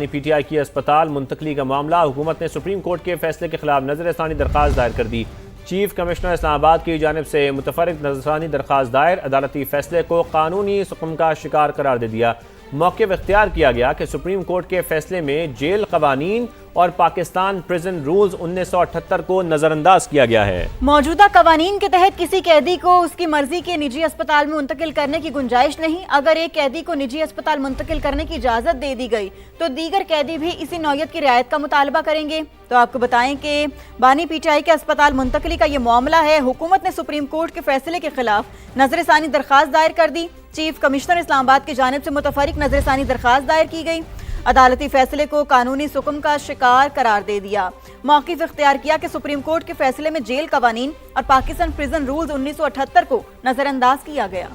PTI की अस्पताल मुंतकली का मामला, हुकूमत ने सुप्रीम कोर्ट के फैसले के खिलाफ नजरसानी दरख्वास्त दायर कर दी। चीफ कमिश्नर इस्लामाबाद की जानिब से मुतफर्रिक नजरसानी दरख्वास्त दायर, अदालती फैसले को कानूनी सुकून का शिकार करार दे दिया। मौक़िफ़ इख्तियार किया गया कि सुप्रीम कोर्ट के फैसले में जेल कवानीन और पाकिस्तान प्रिजन रूल्स 1978 को नजरअंदाज किया गया है। मौजूदा कवानीन के तहत किसी कैदी को उसकी मर्जी के निजी अस्पताल में मुंतकिल करने की गुंजाइश नहीं। अगर एक कैदी को निजी अस्पताल मुंतकिल करने की इजाजत दे दी गई तो दीगर कैदी भी इसी नौयत की रियायत का मुतालबा करेंगे। तो आपको बताएं कि बानी PTI के अस्पताल मुंतकिली का ये मामला है। हुकूमत ने सुप्रीम कोर्ट के फैसले के खिलाफ नजरसानी दरख्वास्त दायर कर दी। चीफ कमिश्नर इस्लामाबाद की जानिब से मुतफर्रिक नजरसानी दरख्वास्त दायर की गई। अदालती फैसले को कानूनी सुकून का शिकार करार दे दिया। मौक़िफ़ इख्तियार किया कि सुप्रीम कोर्ट के फैसले में जेल कवानीन और पाकिस्तान प्रिजन रूल्स 1978 को नजरअंदाज किया गया।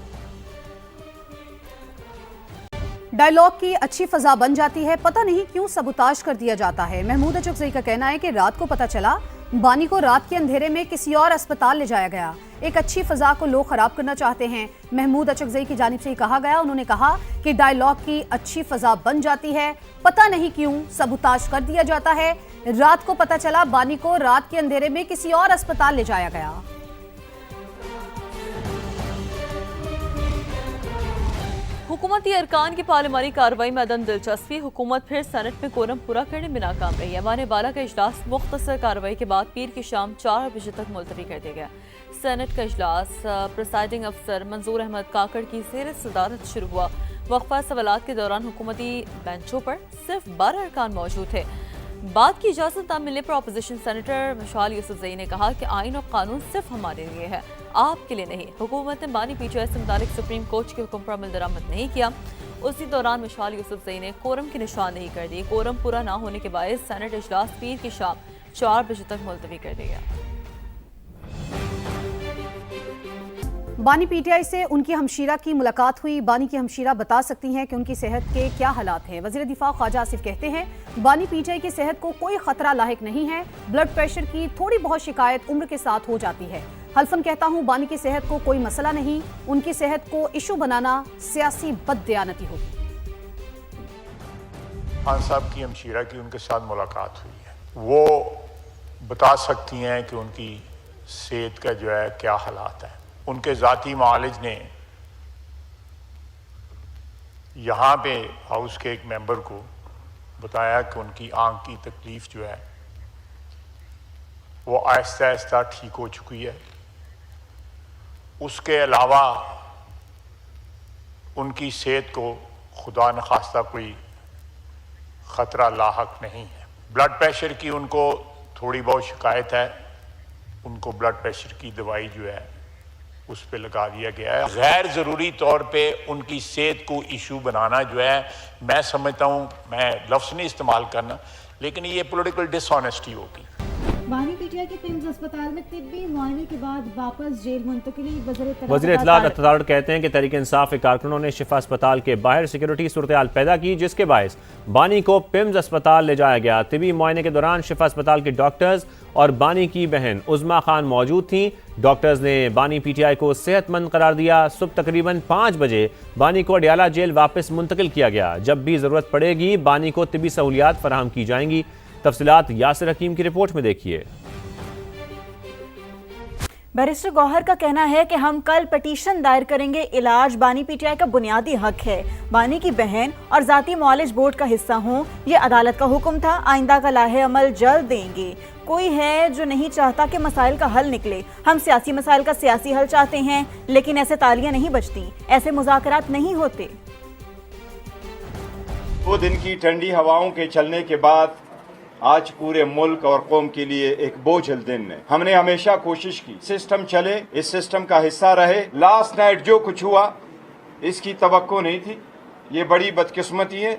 डायलॉग की अच्छी फजा बन जाती है, पता नहीं क्यों सबूताज कर दिया जाता है। महमूद अचकज़ई का कहना है कि रात को पता चला बानी को रात के अंधेरे में किसी और अस्पताल ले जाया गया। एक अच्छी फजा को लोग खराब करना चाहते हैं। महमूद अचकज़ई की जानिब से कहा गया, उन्होंने कहा कि डायलॉग की अच्छी फजा बन जाती है, पता नहीं क्यों सबूताज कर दिया जाता है। रात को पता चला बानी को रात के अंधेरे में किसी और अस्पताल ले जाया गया। हुकूमती अरकान की पार्लिमानी कार्रवाई में अदम दिलचस्पी, हुकूमत फिर सेनेट में कोरम पूरा करने में नाकाम रही। ऐवान बाला का इजलास मुख्तसर कार्रवाई के बाद पीर की शाम 4 बजे तक मुलतवी कर दिया गया। सेनेट का इजलास प्रिसाइडिंग अफसर मंजूर अहमद काकड़ की ज़ेर सदारत शुरू हुआ। वक्फा सवालात के दौरान हुकूमती बेंचों पर सिर्फ 12 अरकान मौजूद थे। बात की इजाज़त न मिलने पर अपोजिशन सेनेटर मशाल यूसुफजई ने कहा कि आइन और कानून सिर्फ हमारे लिए है, आपके लिए नहीं। हुकूमत ने बानी PTI से मुतालिक सुप्रीम कोर्ट के हुक्म पर अमल दरामद नहीं किया। उसी दौरान मशाल यूसुफजई ने कोरम की निशानदेही कर दी। कोरम पूरा ना होने के बायस सेनेट इजलास पीर की शाम 4 बजे तक मुलतवी कर दिया। बानी PTI से उनकी हमशीरा की मुलाकात हुई। बानी की हमशीरा बता सकती हैं कि उनकी सेहत के क्या हालात हैं। वज़ीर दिफा ख्वाजा आसिफ कहते हैं बानी PTI की सेहत को कोई खतरा लाहिक नहीं है। ब्लड प्रेशर की थोड़ी बहुत शिकायत उम्र के साथ हो जाती है। हल्फन कहता हूँ बानी की सेहत को कोई मसला नहीं, उनकी सेहत को इशू बनाना सियासी बददियानती होगी। खान साहब की हमशीरा की उनके साथ मुलाकात हुई है, वो बता सकती हैं कि उनकी सेहत का जो है क्या हालात है। उनके ज़ाती मालिज ने यहाँ पे हाउस के एक मेंबर को बताया कि उनकी आंख की तकलीफ़ जो है वो आहिस्ता आहिस्ता ठीक हो चुकी है। उसके अलावा उनकी सेहत को खुदा न खास्ता कोई ख़तरा लाहक नहीं है। ब्लड प्रेशर की उनको थोड़ी बहुत शिकायत है, उनको ब्लड प्रेशर की दवाई जो है उस पर लगा दिया गया है। गैर ज़रूरी तौर पे उनकी सेहत को इशू बनाना जो है, मैं समझता हूँ, मैं लफ्ज़ नहीं इस्तेमाल करना, लेकिन ये पॉलिटिकल डिसऑनेस्टी होगी। बानी PTI के पिम्स अस्पताल में तिब्बी मुआयने के बाद वापस जेल मुंतकिली। वज़ीर इत्तलात अत्तार कहते हैं कि तहरीक इंसाफ के कारकुनों ने शिफा अस्पताल के बाहर सिक्योरिटी सूरत पैदा की, जिसके बायस बानी को पिम्स अस्पताल ले जाया गया। तिब्बी मुआयने के दौरान शिफा अस्पताल के डॉक्टर्स और बानी की बहन उज़मा खान मौजूद थीं। डॉक्टर्स ने बानी PTI को सेहतमंद करार दिया। सुबह तकरीबन 5 बजे बानी को अडियाला जेल वापस मुंतकिल किया गया। जब भी ज़रूरत पड़ेगी बानी को तिब्बी सहूलियात फराहम की जाएंगी। तफसीलात यासिर हकीम की रिपोर्ट में देखिए। बैरिस्टर गौहर का कहना है कि हम कल पिटीशन दायर करेंगे। इलाज बानी PTI का बुनियादी हक है। बानी की बहन और जाती मुआलिज बोर्ड का हिस्सा हों, ये अदालत का हुक्म था। आइंदा का लाहे अमल जल्द देंगे। कोई है जो नहीं चाहता कि मसाइल का हल निकले। हम सियासी मसाइल का सियासी हल चाहते हैं, लेकिन ऐसे तालियां नहीं बजती, ऐसे मुज़ाकरात नहीं होते। 2 दिन की ठंडी हवाओं के चलने के बाद आज पूरे मुल्क और कौम के लिए एक बोझिल दिन है। हमने हमेशा कोशिश की सिस्टम चले, इस सिस्टम का हिस्सा रहे। लास्ट नाइट जो कुछ हुआ इसकी तवक्को नहीं थी, ये बड़ी बदकिस्मती है।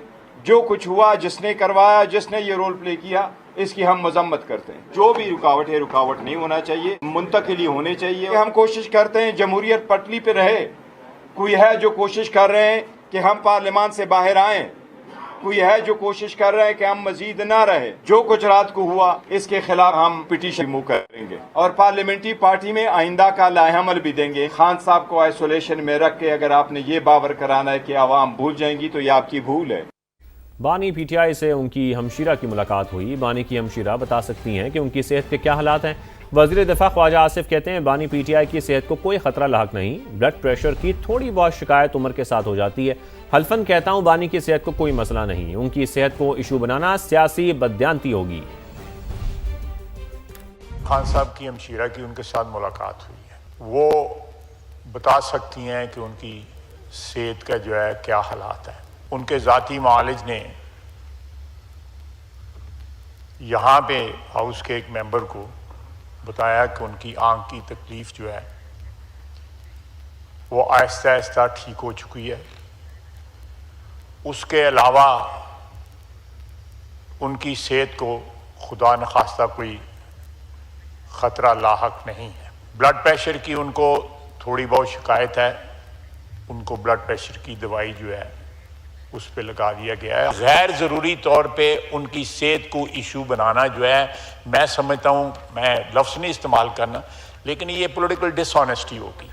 जो कुछ हुआ, जिसने करवाया, जिसने ये रोल प्ले किया, इसकी हम मजम्मत करते हैं। जो भी रुकावट है, रुकावट नहीं होना चाहिए, मुंतकिली होनी चाहिए। हम कोशिश करते हैं जमहूरियत पटरी पे रहे। कोई है जो कोशिश कर रहे हैं कि हम पार्लियामान से बाहर आएं, कोई है जो कोशिश कर रहे हैं कि हम मजीद ना रहे। जो कुछ रात को हुआ इसके खिलाफ हम पिटीशन मूव करेंगे और पार्लियामेंट्री पार्टी में आइंदा का लाहेअमल भी देंगे। खान साहब को आइसोलेशन में रख के अगर आपने ये बावर कराना है कि आवाम भूल जाएंगी तो ये आपकी भूल है। बानी पीटीआई से उनकी हमशीरा की मुलाकात हुई। बानी की हमशीरा बता सकती हैं कि उनकी सेहत के क्या हालात हैं। वज़ीर दिफा ख्वाजा आसिफ कहते हैं बानी पीटीआई की सेहत को कोई खतरा लाहक नहीं, ब्लड प्रेशर की थोड़ी बहुत शिकायत उम्र के साथ हो जाती है। हल्फन कहता हूं बानी की सेहत को कोई मसला नहीं, उनकी सेहत को इशू बनाना सियासी बदयांती होगी। खान साहब की हमशीरा की उनके साथ मुलाकात हुई है, वो बता सकती हैं कि उनकी सेहत का जो है क्या हालात है। उनके ज़ाती मालिज ने यहाँ पे हाउस के एक मेंबर को बताया कि उनकी आंख की तकलीफ जो है वो आहिस्ता आहिस्ता ठीक हो चुकी है। उसके अलावा उनकी सेहत को खुदा न खास्ता कोई ख़तरा लाहक नहीं है। ब्लड प्रेशर की उनको थोड़ी बहुत शिकायत है, उनको ब्लड प्रेशर की दवाई जो है उस पर लगा दिया गया है। गैर ज़रूरी तौर पे उनकी सेहत को इशू बनाना जो है, मैं समझता हूँ, मैं लफ्ज़ नहीं इस्तेमाल करना, लेकिन ये पॉलिटिकल डिसऑनेस्टी होगी।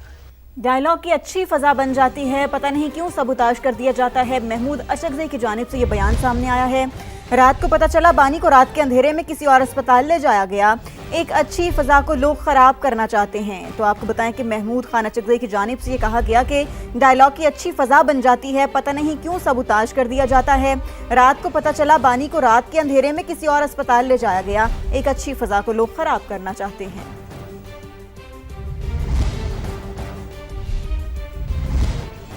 डायलॉग की अच्छी फजा बन जाती है, पता नहीं क्यों सबूताज कर दिया जाता है। महमूद अशरफी की जानिब से ये बयान सामने आया है। रात को पता चला बानी को रात के अंधेरे में किसी और अस्पताल ले जाया गया। एक अच्छी फजा को लोग खराब करना चाहते हैं। तो आपको बताएं कि महमूद खान अशरफी की जानिब से ये कहा गया कि डायलॉग की अच्छी फजा बन जाती है, पता नहीं क्यों सबूताज कर दिया जाता है। रात को पता चला बानी को रात के अंधेरे में किसी और अस्पताल ले जाया गया। एक अच्छी फजा को लोग खराब करना चाहते हैं।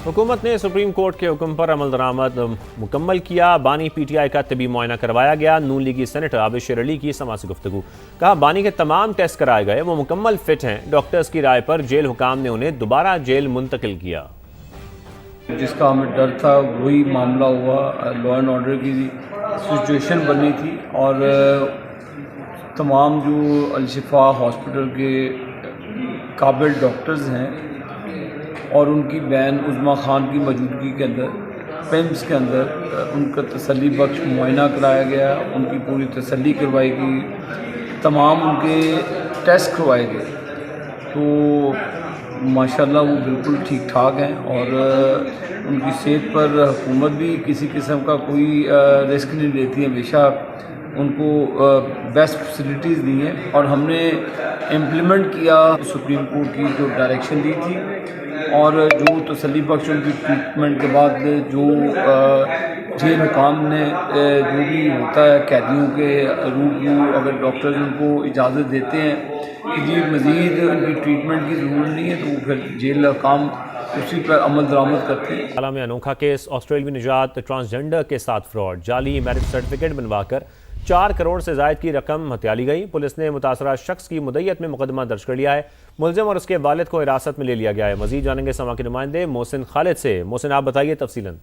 हुकूमत ने सुप्रीम कोर्ट के हुक्म पर अमल दरामद मुकम्मल किया। बानी पीटीआई का तबी मुआयना करवाया गया। नून लीगी सेनेटर आबिश अली की समा से गुफ्तगू। कहा बानी के तमाम टेस्ट कराए गए, वो मुकम्मल फिट हैं। डॉक्टर्स की राय पर जेल हुकाम ने उन्हें दोबारा जेल मुंतकिल किया। जिसका हमें डर था वही मामला हुआ। लॉ एंड ऑर्डर की सिचुएशन बनी थी और तमाम जो अलशिफा हॉस्पिटल के काबिल डॉक्टर्स हैं और उनकी बहन उज़्मा खान की मौजूदगी के अंदर पिम्स के अंदर उनका तसल्ली बख्श मुआयना कराया गया। उनकी पूरी तसल्ली करवाई गई, तमाम उनके टेस्ट करवाए गए, तो माशाल्लाह वो बिल्कुल ठीक ठाक हैं और उनकी सेहत पर हुकूमत भी किसी किस्म का कोई रिस्क नहीं लेती है। हमेशा उनको बेस्ट फैसिलिटीज़ दी हैं और हमने इम्प्लीमेंट किया सुप्रीम कोर्ट की जो डायरेक्शन दी थी और जो तसल्ली बख्श उनकी ट्रीटमेंट के बाद जो जेल हुकाम ने जो भी होता है कैदियों के रूबरू, अगर डॉक्टर्स उनको इजाज़त देते हैं कि जी मज़ीद उनकी ट्रीटमेंट की ज़रूरत नहीं है तो वो फिर जेल हुकाम उसी पर अमल दरामद करते हैं। हाल में अनोखा केस, ऑस्ट्रेलियावी निजात ट्रांसजेंडर के साथ फ्रॉड, जाली मैरिज सर्टिफिकेट बनवाकर 4 करोड़ से ज़ायद की रकम हथिया ली गई। पुलिस ने मुतासरा शख्स की मुद्दत में मुकदमा दर्ज कर लिया है। मुलजिम और उसके वालिद को हिरासत में ले लिया गया है। मजीद जानेंगे समा के नुमाइंदे मोहसिन खालिद से। मोहसिन, आप बताइए तफसीलन।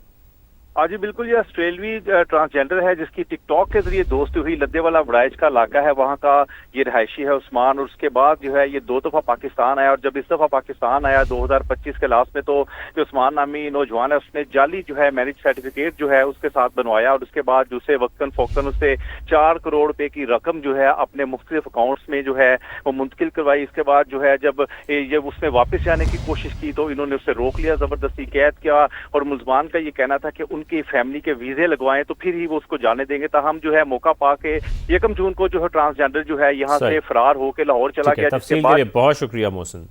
हाँ जी बिल्कुल, ये ऑस्ट्रेलवी ट्रांसजेंडर है जिसकी टिकटॉक के जरिए दोस्ती हुई। लद्देवाला बड़ाइच का इलाका है, वहाँ का ये रहायशी है उस्मान। और उसके बाद जो है ये 2 दफ़ा पाकिस्तान आया और जब इस दफ़ा पाकिस्तान आया 2025 के लास्ट में, तो जो उस्मान नामी नौजवान है उसने जाली जो है मैरिज सर्टिफिकेट जो है उसके साथ बनवाया और उसके बाद उसे वक्तन फोक्तन उससे 4 करोड़ रुपए की रकम जो है अपने मुख्तलिफ अकाउंट्स में जो है वो मुंतकिल करवाई। इसके बाद जो है जब उसने वापस जाने की कोशिश की तो इन्होंने उसे रोक लिया, जबरदस्ती कैद किया और मुलजमान का ये कहना था कि उनकी फैमिली के वीजे लगवाएं तो फिर ही वो उसको जाने देंगे। ताहम जो है मौका पाके 1 जून को जो है ट्रांसजेंडर जो है यहाँ से फरार होकर लाहौर चला गया। तफसील के लिए बहुत शुक्रिया मोहसिन।